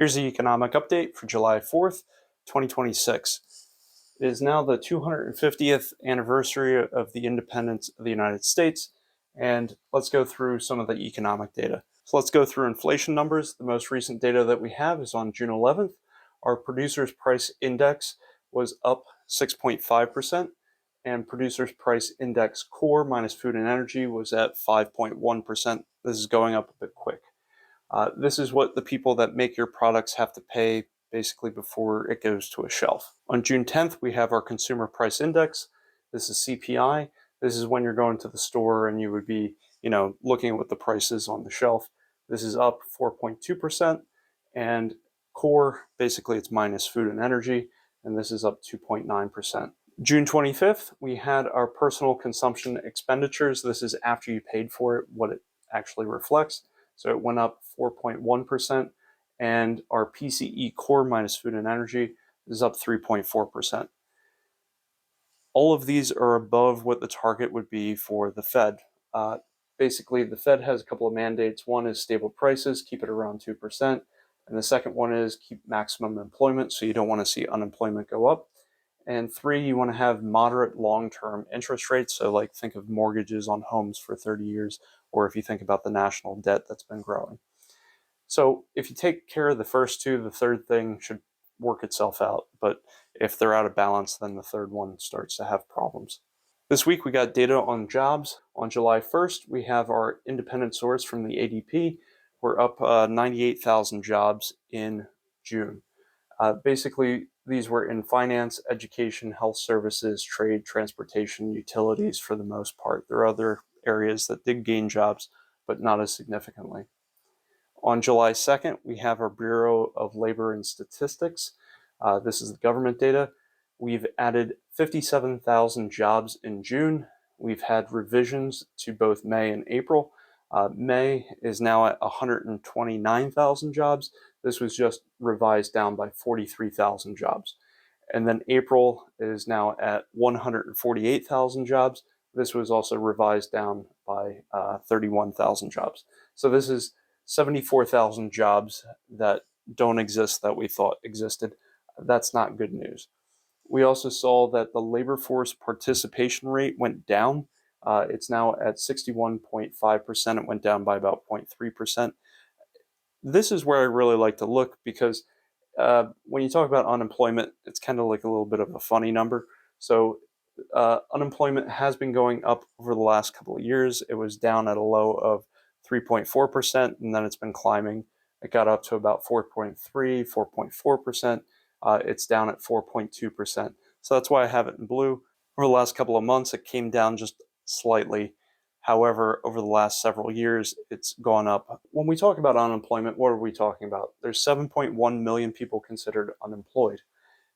Here's the economic update for July 4th, 2026. It is now the 250th anniversary of the independence of the United States, and let's go through some of the economic data. So let's go through inflation numbers. The most recent data that we have is on June 11th. Our producers' price index was up 6.5%, and producers' price index core minus food and energy was at 5.1%. This is going up a bit quick. This is what the people that make your products have to pay basically before it goes to a shelf. On June 10th, we have our consumer price index. This is CPI. This is when you're going to the store and you would be, looking at what the price is on the shelf. This is up 4.2%, and core, basically it's minus food and energy, and this is up 2.9%. June 25th, we had our personal consumption expenditures. This is after you paid for it, what it actually reflects. So it went up 4.1%, and our PCE core minus food and energy is up 3.4%. All of these are above what the target would be for the Fed. Basically, the Fed has a couple of mandates. One is stable prices, keep it around 2%. And the second one is keep maximum employment, so you don't want to see unemployment go up. And 3, you want to have moderate long-term interest rates. So like think of mortgages on homes for 30 years, or if you think about the national debt that's been growing. So if you take care of the first two, the third thing should work itself out. But if they're out of balance, then the third one starts to have problems. This week we got data on jobs. On July 1st, we have our independent source from the ADP. We're up 98,000 jobs in June. Basically, these were in finance, education, health services, trade, transportation, utilities for the most part. There are other areas that did gain jobs, but not as significantly. On July 2nd, we have our Bureau of Labor and Statistics. This is the government data. We've added 57,000 jobs in June. We've had revisions to both May and April. May is now at 129,000 jobs. This was just revised down by 43,000 jobs. And then April is now at 148,000 jobs. This was also revised down by 31,000 jobs. So this is 74,000 jobs that don't exist that we thought existed. That's not good news. We also saw that the labor force participation rate went down. It's now at 61.5%. It went down by about 0.3%. This is where I really like to look because when you talk about unemployment, it's kind of like a little bit of a funny number. So unemployment has been going up over the last couple of years. It was down at a low of 3.4%, and then it's been climbing. It got up to about 4.3, 4.4%. It's down at 4.2%. So that's why I have it in blue. Over the last couple of months, it came down just slightly. However, over the last several years, it's gone up. When we talk about unemployment, what are we talking about? There's 7.1 million people considered unemployed.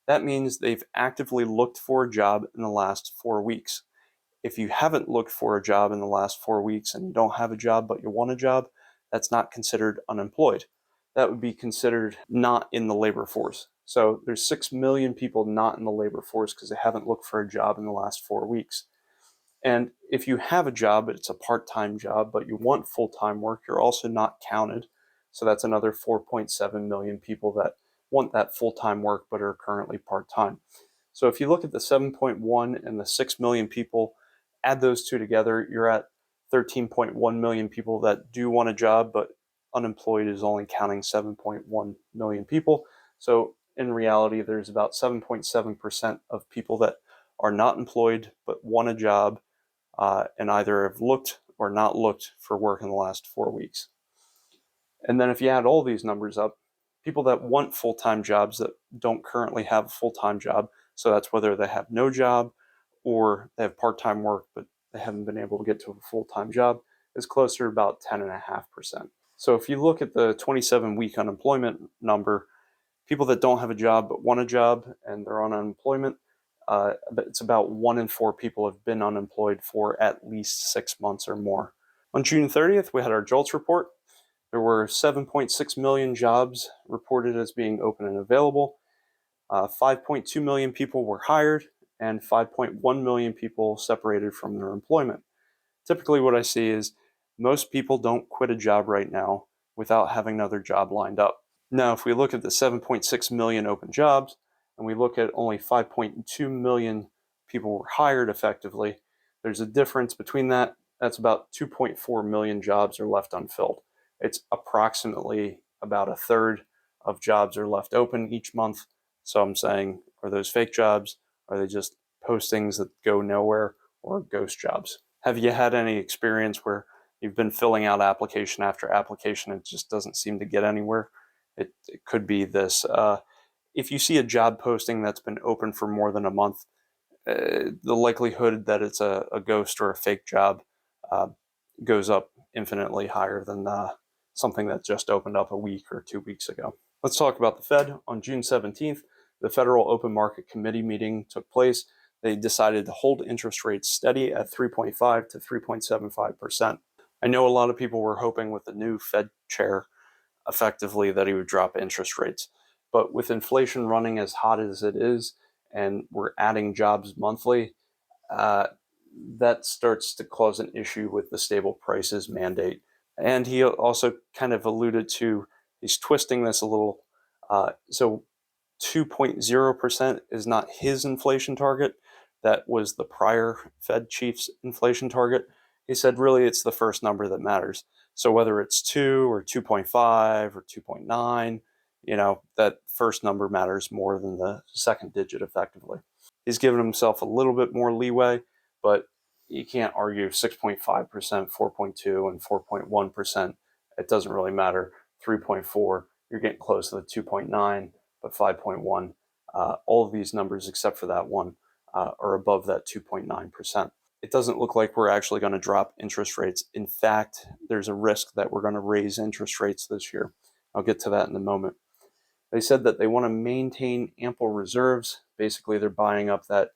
That means they've actively looked for a job in the last 4 weeks. If you haven't looked for a job in the last 4 weeks and you don't have a job but you want a job, that's not considered unemployed. That would be considered not in the labor force. So there's 6 million people not in the labor force because they haven't looked for a job in the last 4 weeks. And if you have a job, but it's a part-time job, but you want full-time work, you're also not counted. So that's another 4.7 million people that want that full-time work but are currently part-time. So if you look at the 7.1 and the 6 million people, add those two together, you're at 13.1 million people that do want a job, but unemployed is only counting 7.1 million people. So in reality, there's about 7.7% of people that are not employed but want a job and either have looked or not looked for work in the last 4 weeks. And then if you add all these numbers up, people that want full-time jobs that don't currently have a full-time job, so that's whether they have no job or they have part-time work but they haven't been able to get to a full-time job, is closer to about 10.5%. So if you look at the 27-week unemployment number, people that don't have a job but want a job and they're on unemployment, it's about 1 in 4 people have been unemployed for at least 6 months or more. On June 30th, we had our JOLTS report. There were 7.6 million jobs reported as being open and available. 5.2 million people were hired and 5.1 million people separated from their employment. Typically what I see is most people don't quit a job right now without having another job lined up. Now, if we look at the 7.6 million open jobs, and we look at only 5.2 million people were hired effectively, there's a difference between that. That's about 2.4 million jobs are left unfilled. It's approximately about a third of jobs are left open each month. So I'm saying, are those fake jobs? Are they just postings that go nowhere, or ghost jobs? Have you had any experience where you've been filling out application after application and it just doesn't seem to get anywhere? It could be this. If you see a job posting that's been open for more than a month, the likelihood that it's a ghost or a fake job goes up infinitely higher than something that just opened up a week or 2 weeks ago. Let's talk about the Fed. On June 17th, the Federal Open Market Committee meeting took place. They decided to hold interest rates steady at 3.5 to 3.75%. I know a lot of people were hoping with the new Fed chair effectively that he would drop interest rates. But with inflation running as hot as it is, and we're adding jobs monthly, that starts to cause an issue with the stable prices mandate. And he also kind of alluded to, he's twisting this a little. So 2.0% is not his inflation target. That was the prior Fed chief's inflation target. He said, really, it's the first number that matters. So whether it's 2 or 2.5 or 2.9, that first number matters more than the second digit effectively. He's given himself a little bit more leeway, but you can't argue 6.5%, 4.2, and 4.1%. It doesn't really matter. 3.4, you're getting close to the 2.9, but 5.1. All of these numbers, except for that one, are above that 2.9%. It doesn't look like we're actually going to drop interest rates. In fact, there's a risk that we're going to raise interest rates this year. I'll get to that in a moment. They said that they want to maintain ample reserves. Basically, they're buying up that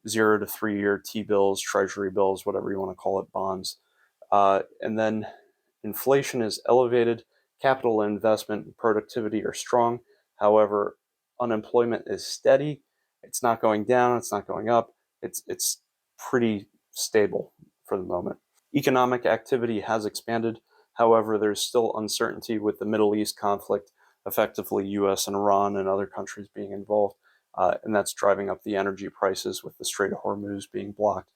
0 to 3 year T-bills, treasury bills, whatever you want to call it, bonds. And then inflation is elevated. Capital investment and productivity are strong. However, unemployment is steady. It's not going down. It's not going up. It's pretty stable for the moment. Economic activity has expanded. However, there's still uncertainty with the Middle East conflict, effectively US and Iran and other countries being involved. And that's driving up the energy prices with the Strait of Hormuz being blocked.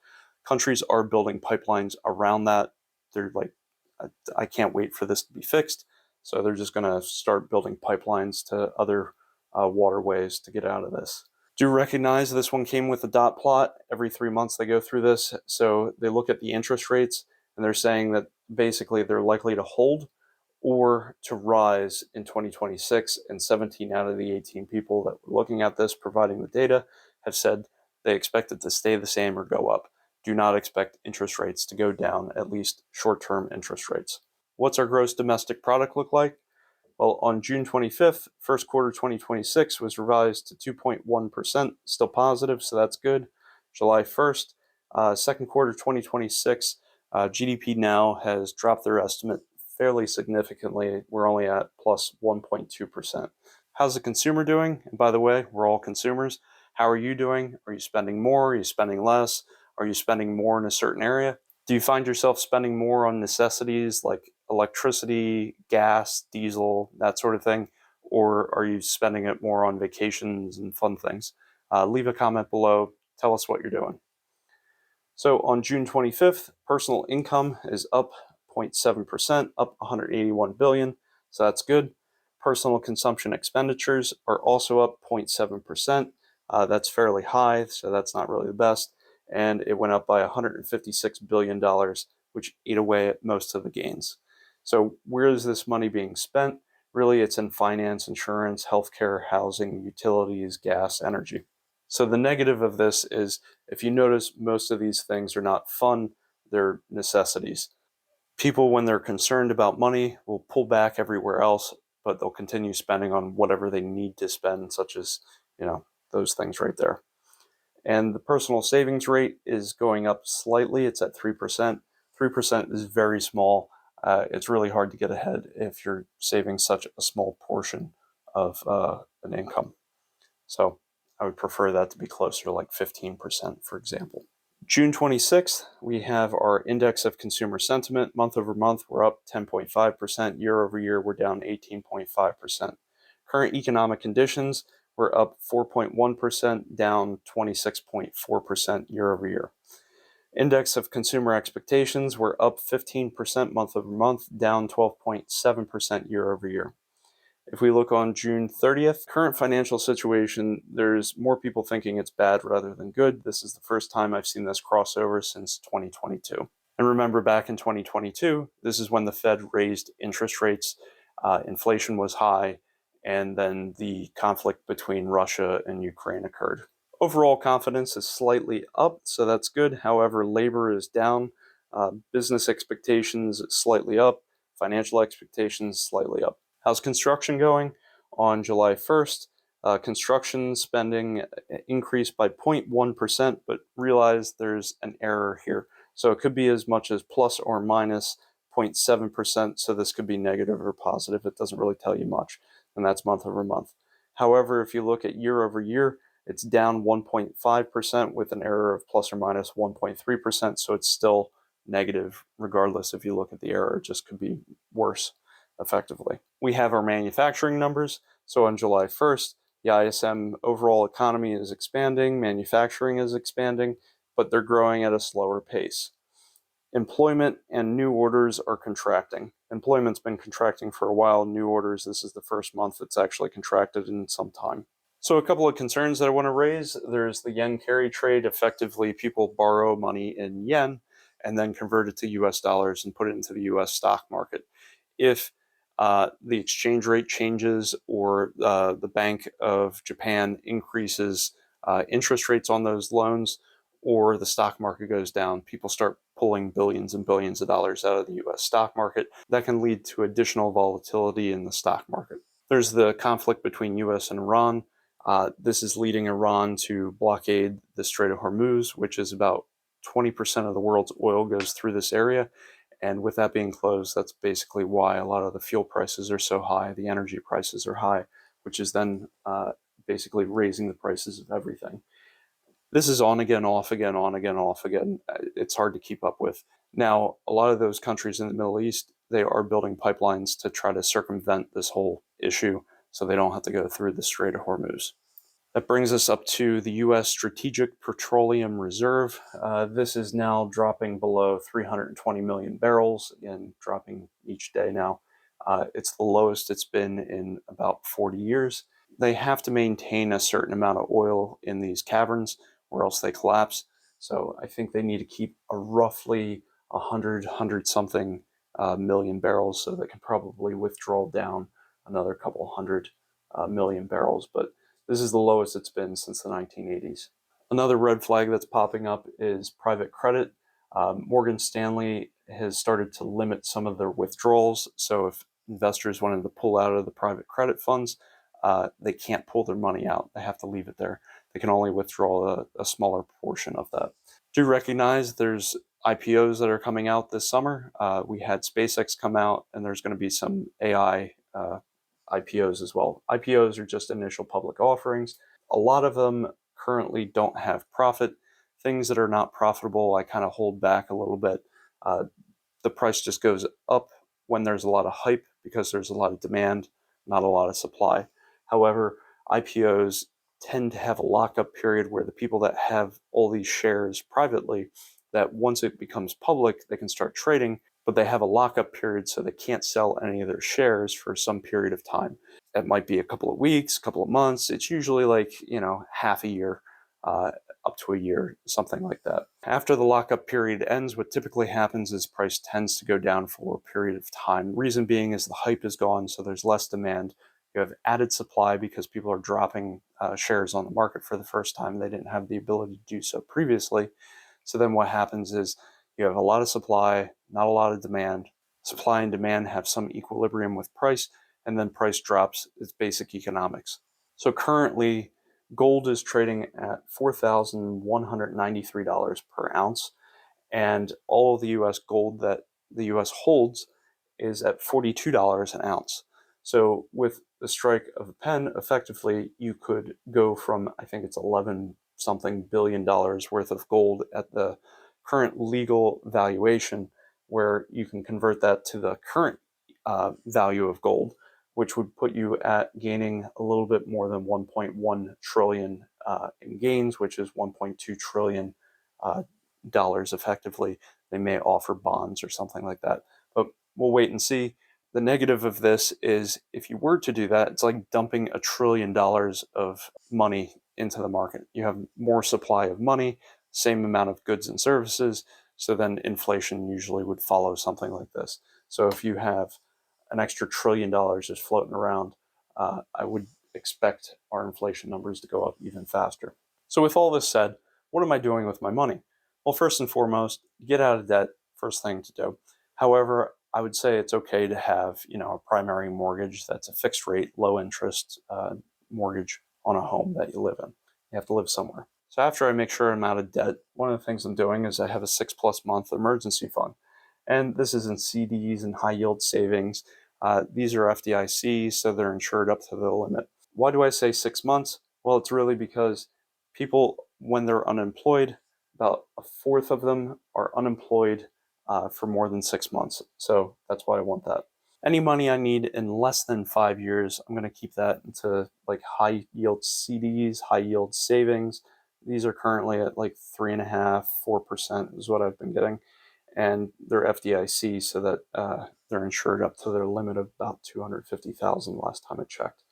Countries are building pipelines around that. They're like, I can't wait for this to be fixed. So they're just going to start building pipelines to other waterways to get out of this. Do recognize this one came with a dot plot. Every 3 months they go through this. So they look at the interest rates and they're saying that basically they're likely to hold or to rise in 2026. And 17 out of the 18 people that were looking at this, providing the data, have said they expect it to stay the same or go up. Do not expect interest rates to go down, at least short-term interest rates. What's our gross domestic product look like? Well, on June 25th, first quarter 2026 was revised to 2.1%, still positive, so that's good. July 1st, second quarter 2026, GDP now has dropped their estimate fairly significantly. We're only at plus 1.2%. How's the consumer doing? And by the way, we're all consumers. How are you doing? Are you spending more? Are you spending less? Are you spending more in a certain area? Do you find yourself spending more on necessities like electricity, gas, diesel, that sort of thing? Or are you spending it more on vacations and fun things? Leave a comment below. Tell us what you're doing. So on June 25th, personal income is up 0.7%, up 181 billion. So that's good. Personal consumption expenditures are also up 0.7%. That's fairly high, so that's not really the best. And it went up by $156 billion, which ate away at most of the gains. So where is this money being spent? Really, it's in finance, insurance, healthcare, housing, utilities, gas, energy. So the negative of this is, if you notice, most of these things are not fun, they're necessities. People, when they're concerned about money, will pull back everywhere else, but they'll continue spending on whatever they need to spend, such as, those things right there. And the personal savings rate is going up slightly. It's at 3%. 3% is very small. It's really hard to get ahead if you're saving such a small portion of an income. So I would prefer that to be closer to like 15%, for example. June 26th, we have our index of consumer sentiment. Month over month, we're up 10.5%. Year over year, we're down 18.5%. Current economic conditions were up 4.1%, down 26.4% year over year. Index of consumer expectations were up 15% month over month, down 12.7% year over year. If we look on June 30th, current financial situation, there's more people thinking it's bad rather than good. This is the first time I've seen this crossover since 2022. And remember, back in 2022, this is when the Fed raised interest rates, inflation was high, and then the conflict between Russia and Ukraine occurred. Overall confidence is slightly up, so that's good. However, labor is down, business expectations slightly up, financial expectations slightly up. How's construction going? On July 1st, construction spending increased by 0.1%, but realize there's an error here. So it could be as much as plus or minus 0.7%, so this could be negative or positive. It doesn't really tell you much, and that's month over month. However, if you look at year over year, it's down 1.5% with an error of plus or minus 1.3%, so it's still negative regardless if you look at the error. It just could be worse effectively. We have our manufacturing numbers. So on July 1st, the ISM overall economy is expanding, manufacturing is expanding, but they're growing at a slower pace. Employment and new orders are contracting. Employment's been contracting for a while. New orders, this is the first month it's actually contracted in some time. So a couple of concerns that I want to raise. There's the yen carry trade. Effectively, people borrow money in yen and then convert it to US dollars and put it into the US stock market. If the exchange rate changes or the Bank of Japan increases interest rates on those loans, or the stock market goes down, people start pulling billions and billions of dollars out of the US stock market. That can lead to additional volatility in the stock market. There's the conflict between US and Iran. This is leading Iran to blockade the Strait of Hormuz, which is about 20% of the world's oil goes through this area. And with that being closed, that's basically why a lot of the fuel prices are so high, the energy prices are high, which is then basically raising the prices of everything. This is on again, off again, on again, off again. It's hard to keep up with. Now, a lot of those countries in the Middle East, they are building pipelines to try to circumvent this whole issue so they don't have to go through the Strait of Hormuz. That brings us up to the U.S. Strategic Petroleum Reserve. This is now dropping below 320 million barrels, and dropping each day now. It's the lowest it's been in about 40 years. They have to maintain a certain amount of oil in these caverns or else they collapse. So I think they need to keep a roughly 100 something million barrels, so they can probably withdraw down another couple hundred million barrels. But this is the lowest it's been since the 1980s. Another red flag that's popping up is private credit. Morgan Stanley has started to limit some of their withdrawals. So if investors wanted to pull out of the private credit funds, they can't pull their money out. They have to leave it there. They can only withdraw a smaller portion of that. Do recognize there's IPOs that are coming out this summer. We had SpaceX come out, and there's going to be some AI IPOs as well. IPOs are just initial public offerings. A lot of them currently don't have profit. Things that are not profitable, I kind of hold back a little bit. The price just goes up when there's a lot of hype because there's a lot of demand, not a lot of supply. However, IPOs tend to have a lockup period where the people that have all these shares privately, that once it becomes public, they can start trading, but they have a lockup period, so they can't sell any of their shares for some period of time. It might be a couple of weeks, a couple of months. It's usually like, half a year, up to a year, something like that. After the lockup period ends, what typically happens is price tends to go down for a period of time. Reason being is the hype is gone, so there's less demand. You have added supply because people are dropping shares on the market for the first time. They didn't have the ability to do so previously. So then what happens is you have a lot of supply, not a lot of demand. Supply and demand have some equilibrium with price, and then price drops. It's basic economics. So currently, gold is trading at $4,193 per ounce, and all of the U.S. gold that the U.S. holds is at $42 an ounce. So with the strike of a pen, effectively, you could go from, I think it's 11 something billion dollars worth of gold at the current legal valuation, where you can convert that to the current value of gold, which would put you at gaining a little bit more than 1.1 trillion in gains, which is 1.2 trillion dollars effectively. They may offer bonds or something like that, but we'll wait and see. The negative of this is if you were to do that, it's like dumping $1 trillion of money into the market. You have more supply of money, same amount of goods and services, so then inflation usually would follow something like this. So if you have an extra $1 trillion just floating around, I would expect our inflation numbers to go up even faster. So with all this said, what am I doing with my money? Well, first and foremost, get out of debt, first thing to do. However, I would say it's okay to have, a primary mortgage that's a fixed rate, low interest mortgage on a home that you live in. You have to live somewhere. So after I make sure I'm out of debt, one of the things I'm doing is I have a 6+ month emergency fund. And this is in CDs and high yield savings. These are FDIC, so they're insured up to the limit. Why do I say 6 months? Well, it's really because people, when they're unemployed, about a fourth of them are unemployed for more than 6 months. So that's why I want that. Any money I need in less than 5 years, I'm going to keep that into like high yield CDs, high yield savings. These are currently at like 3.5%, 4% is what I've been getting. And they're FDIC, so that they're insured up to their limit of about $250,000 last time I checked.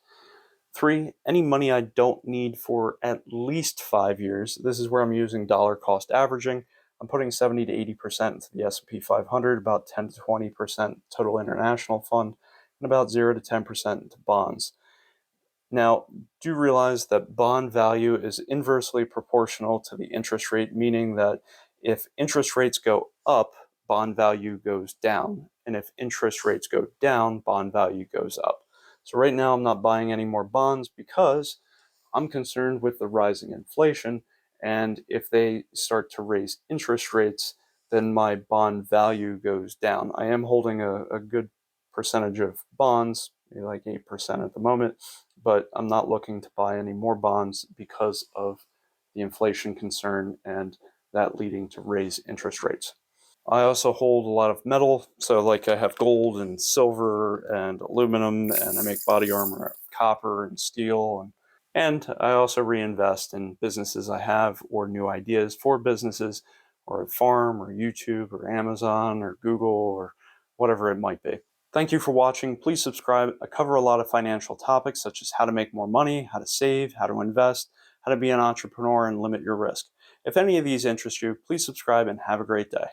3, any money I don't need for at least 5 years. This is where I'm using dollar cost averaging. I'm putting 70 to 80% into the S&P 500, about 10 to 20% total international fund, and about 0 to 10% into bonds. Now, do realize that bond value is inversely proportional to the interest rate, meaning that if interest rates go up, bond value goes down. And if interest rates go down, bond value goes up. So right now I'm not buying any more bonds because I'm concerned with the rising inflation. And if they start to raise interest rates, then my bond value goes down. I am holding a good percentage of bonds, maybe like 8% at the moment, but I'm not looking to buy any more bonds because of the inflation concern and that leading to raise interest rates. I also hold a lot of metal, so like I have gold and silver and aluminum, and I make body armor out of copper and steel, and I also reinvest in businesses I have or new ideas for businesses, or a farm or YouTube or Amazon or Google or whatever it might be. Thank you for watching. Please subscribe. I cover a lot of financial topics such as how to make more money, how to save, how to invest, how to be an entrepreneur, and limit your risk. If any of these interest you, please subscribe and have a great day.